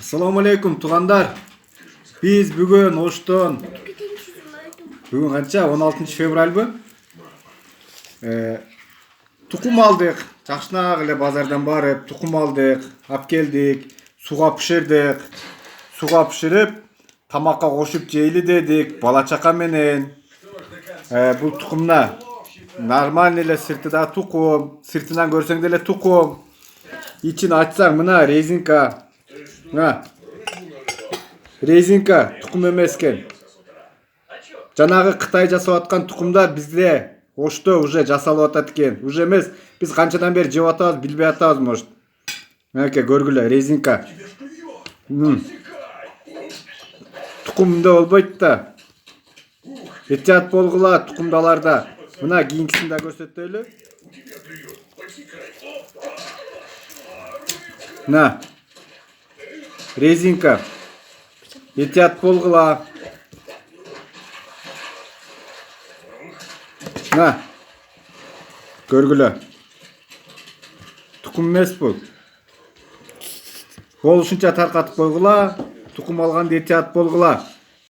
Assalamu alaikum туғандар. Biz бүгін Оштон бүгін қанша? 16 февраль бі? Тұқым алдық. Жақшынақ эле базардан барып, тұқым алдық, алып келдик, суға пішірдік. Суға пішіріп, тамаққа қошып жейлі дедік, бала чақа менен. Бұл тұқымна нормальный эле сыртыда тұқым, сыртынан көрсең деле тұқым. İçini açsаң, мына резинка. Резинка тұқым емес екен. Жанагы Қытай жасап аткан тұқымдар бізде Ошто уже жасалып атат экен. Уже емес, біз қанчадан бері жеп атабыз, билбей атабыз, может. Мынакей көргүлө, резинка. Тұқымда болбойт да. Этият болгула тұқымдаларда. Мына кийинкисин да көрсөтөлү. На. Резинка. Этият болгула. На. Көргүлө. Тұқым эмес бул. Болушунча таркатып койгула. Тұқым алганда этият болгула.